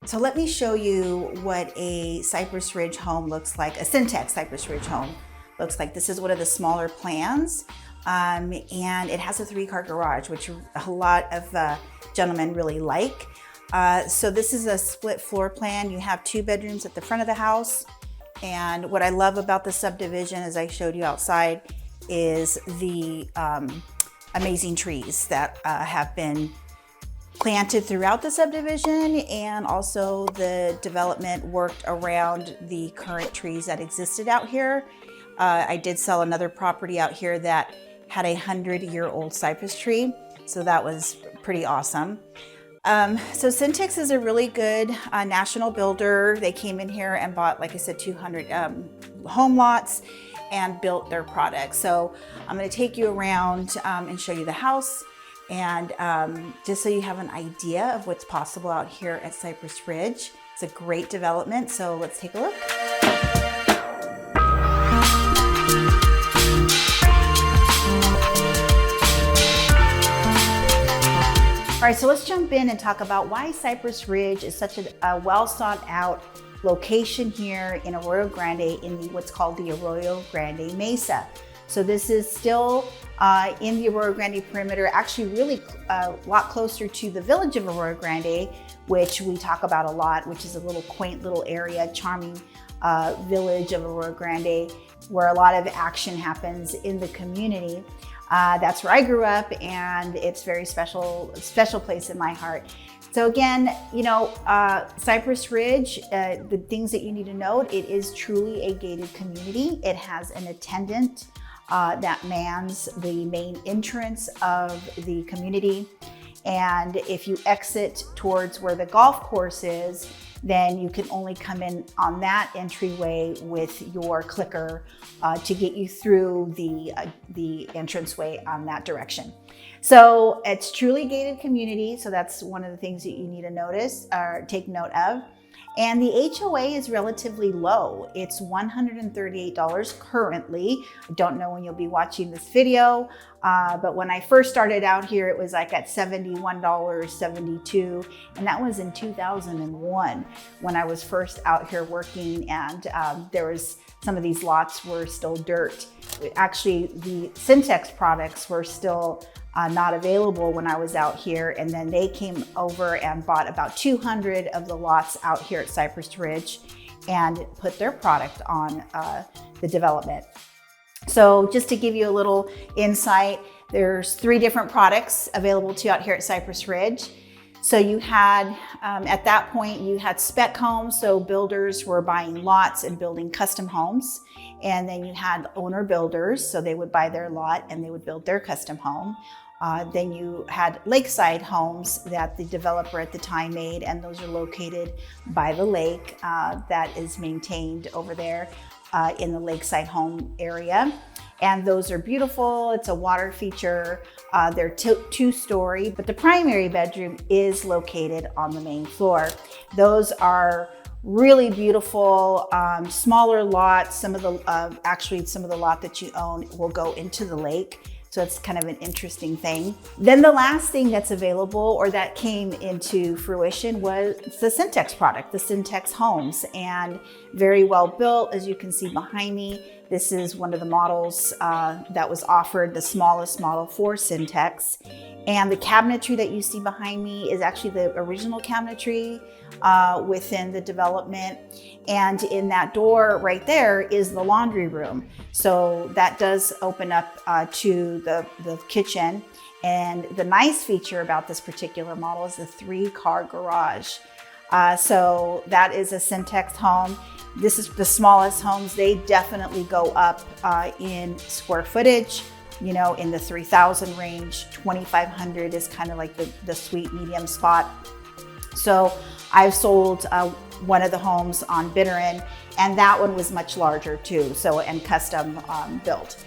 So let me show you what a Cypress Ridge home looks like, a Centex Cypress Ridge home looks like. This is one of the smaller plans, and it has a 3-car garage, which a lot of gentlemen really like. So this is a split floor plan. You have 2 bedrooms at the front of the house. And what I love about the subdivision, as I showed you outside, is the amazing trees that have been planted throughout the subdivision, and also the development worked around the current trees that existed out here. I did sell another property out here that had a 100-year-old cypress tree, so that was pretty awesome. So Centex is a really good national builder. They came in here and bought, like I said, 200 home lots and built their products. So I'm going to take you around and show you the house, and just so you have an idea of what's possible out here at Cypress Ridge. It's a great development, so let's take a look. All right, so let's jump in and talk about why Cypress Ridge is such a well sought out location here in Arroyo Grande, in what's called the Arroyo Grande Mesa. So this is still in the Arroyo Grande perimeter, actually really a lot closer to the village of Arroyo Grande, which we talk about a lot, which is a little quaint little area, charming village of Arroyo Grande, where a lot of action happens in the community. That's where I grew up, and it's very special place in my heart. So again, you know, Cypress Ridge, the things that you need to note, it is truly a gated community. It has an attendant that mans the main entrance of the community. And if you exit towards where the golf course is, then you can only come in on that entryway with your clicker to get you through the entranceway on that direction. So it's truly gated community. So that's one of the things that you need to notice or take note of. And the HOA is relatively low. It's $138 currently. I don't know when you'll be watching this video, but when I first started out here, it was like at $71, $72, and that was in 2001 when I was first out here working, and there was some of these lots were still dirt. Actually, the Centex products were still not available when I was out here, and then they came over and bought about 200 of the lots out here at Cypress Ridge and put their product on the development. So just to give you a little insight, there's 3 different products available to you out here at Cypress Ridge. So you had, at that point, you had spec homes, so builders were buying lots and building custom homes. And then you had owner builders, so they would buy their lot and they would build their custom home. Then you had lakeside homes that the developer at the time made, and those are located by the lake that is maintained over there in the lakeside home area. And those are beautiful. It's a water feature. They're 2-story, but the primary bedroom is located on the main floor. Those are really beautiful, smaller lots. Some of the, actually some of the lot that you own will go into the lake. So it's kind of an interesting thing. Then the last thing that's available or that came into fruition was the Centex product, the Centex homes, and very well built. As you can see behind me, this is one of the models that was offered, the smallest model for Centex. And the cabinetry that you see behind me is actually the original cabinetry within the development. And in that door right there is the laundry room. So that does open up to the kitchen. And the nice feature about this particular model is the 3-car garage. So that is a Centex home. This is the smallest homes. They definitely go up in square footage, you know, in the 3,000 range. 2,500 is kind of like the sweet medium spot. So I've sold one of the homes on Bittern, and that one was much larger too, so, and custom built.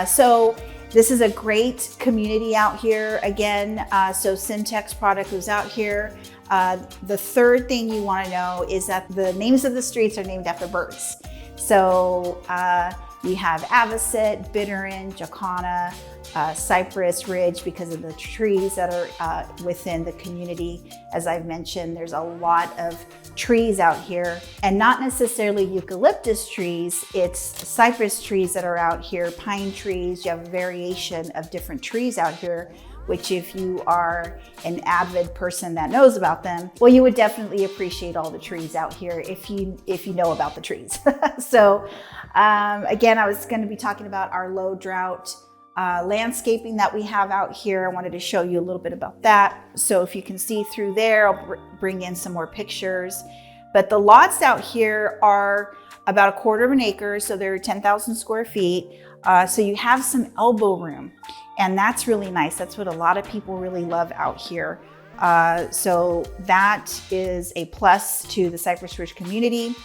So this is a great community out here. Again, so Centex product was out here. The third thing you want to know is that the names of the streets are named after birds. So you have Avocet, Bittern, Jacana, Cypress Ridge because of the trees that are within the community. As I've mentioned, there's a lot of trees out here, and not necessarily eucalyptus trees, it's cypress trees that are out here, pine trees. You have a variation of different trees out here, which if you are an avid person that knows about them, well, you would definitely appreciate all the trees out here if you know about the trees. So again, I was going to be talking about our low drought landscaping that we have out here. I wanted to show you a little bit about that. So if you can see through there, I'll bring in some more pictures. But the lots out here are about 1/4 acre, so they're 10,000 square feet. So you have some elbow room, and that's really nice. That's what a lot of people really love out here. So that is a plus to the Cypress Ridge community.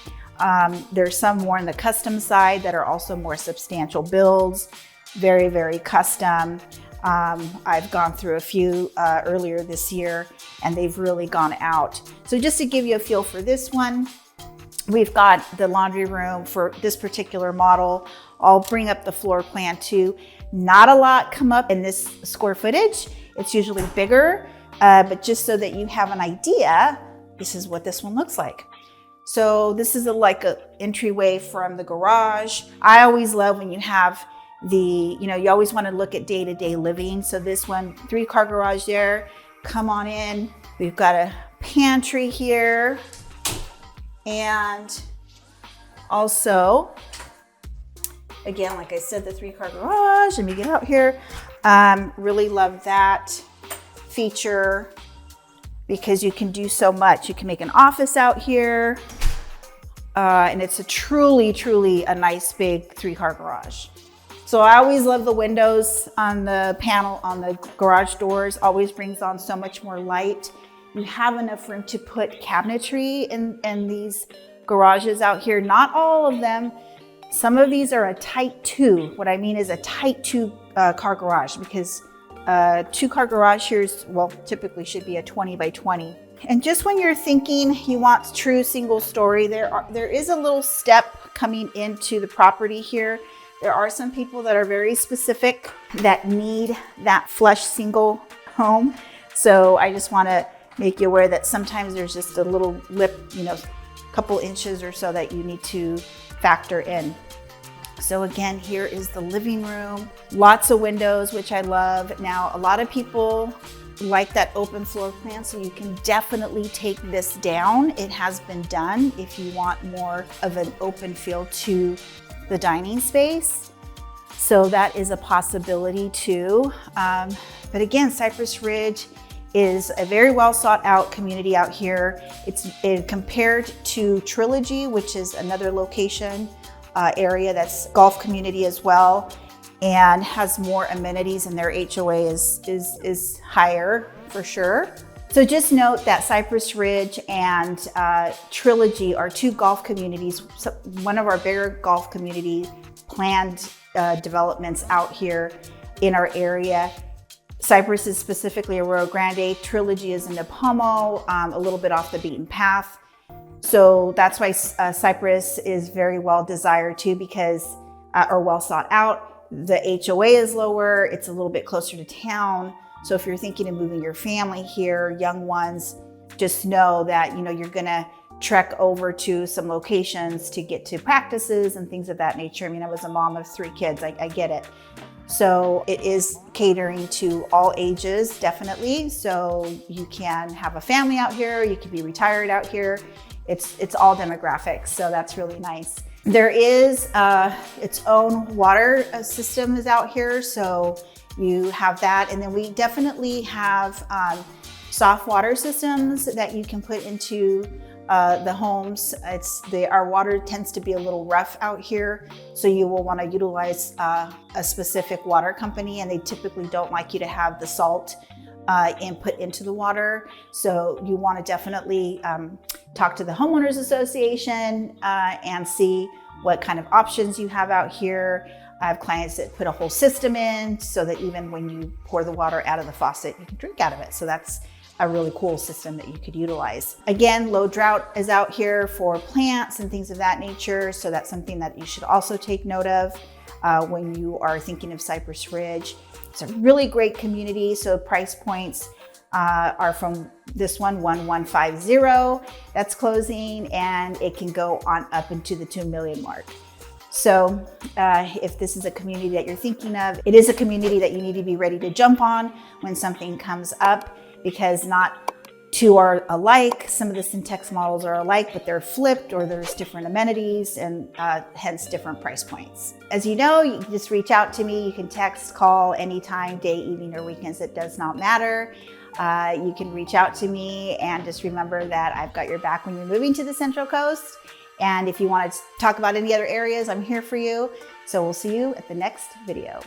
There's some more on the custom side that are also more substantial builds. Very, very custom. I've gone through a few earlier this year, and they've really gone out. So just to give you a feel for this one, we've got the laundry room for this particular model. I'll bring up the floor plan too. Not a lot come up in this square footage. It's usually bigger, but just so that you have an idea, this is what this one looks like. So this is like a entryway from the garage. I always love when you have you always want to look at day-to-day living. So this one, 3-car garage there. Come on in. We've got a pantry here. And also, again, like I said, the 3-car garage. Let me get out here. Really love that feature because you can do so much. You can make an office out here. And it's a truly a nice big 3-car garage. So I always love the windows on the panel on the garage doors, always brings on so much more light. You have enough room to put cabinetry in these garages out here. Not all of them. Some of these are a type 2. What I mean is a type 2 car garage, because 2-car garage here is, well, typically should be a 20 by 20. And just when you're thinking you want true single story, there is a little step coming into the property here. There are some people that are very specific that need that flush single home. So I just want to make you aware that sometimes there's just a little lip, couple inches or so that you need to factor in. So again, here is the living room. Lots of windows, which I love. Now, a lot of people like that open floor plan, so you can definitely take this down. It has been done if you want more of an open feel to the dining space. So that is a possibility too. But again, Cypress Ridge is a very well sought out community out here. It's compared to Trilogy, which is another location area that's golf community as well, and has more amenities, and their HOA is higher for sure. So just note that Cypress Ridge and Trilogy are 2 golf communities. So one of our bigger golf community planned developments out here in our area. Cypress is specifically Arroyo Grande. Trilogy is in Napomo, a little bit off the beaten path. So that's why Cypress is very well desired too, because or well sought out. The HOA is lower. It's a little bit closer to town. So if you're thinking of moving your family here, young ones, just know that you're gonna trek over to some locations to get to practices and things of that nature. I mean, I was a mom of 3 kids. I get it. So it is catering to all ages, definitely. So you can have a family out here. You can be retired out here. It's all demographics. So that's really nice. There is its own water system is out here. So you have that. And then we definitely have soft water systems that you can put into the homes. Our water tends to be a little rough out here, so you will want to utilize a specific water company, and they typically don't like you to have the salt input into the water. So you want to definitely talk to the homeowners association and see what kind of options you have out here. I have clients that put a whole system in so that even when you pour the water out of the faucet, you can drink out of it. So that's a really cool system that you could utilize. Again, low drought is out here for plants and things of that nature. So that's something that you should also take note of when you are thinking of Cypress Ridge. It's a really great community. So price points are from this one, 1150, that's closing, and it can go on up into the 2 million mark. So if this is a community that you're thinking of, it is a community that you need to be ready to jump on when something comes up, because not two are alike. Some of the Centex models are alike, but they're flipped, or there's different amenities, and hence different price points. As you know, you can just reach out to me. You can text, call anytime, day, evening, or weekends. It does not matter. You can reach out to me, and just remember that I've got your back when you're moving to the Central Coast. And if you want to talk about any other areas, I'm here for you. So we'll see you at the next video.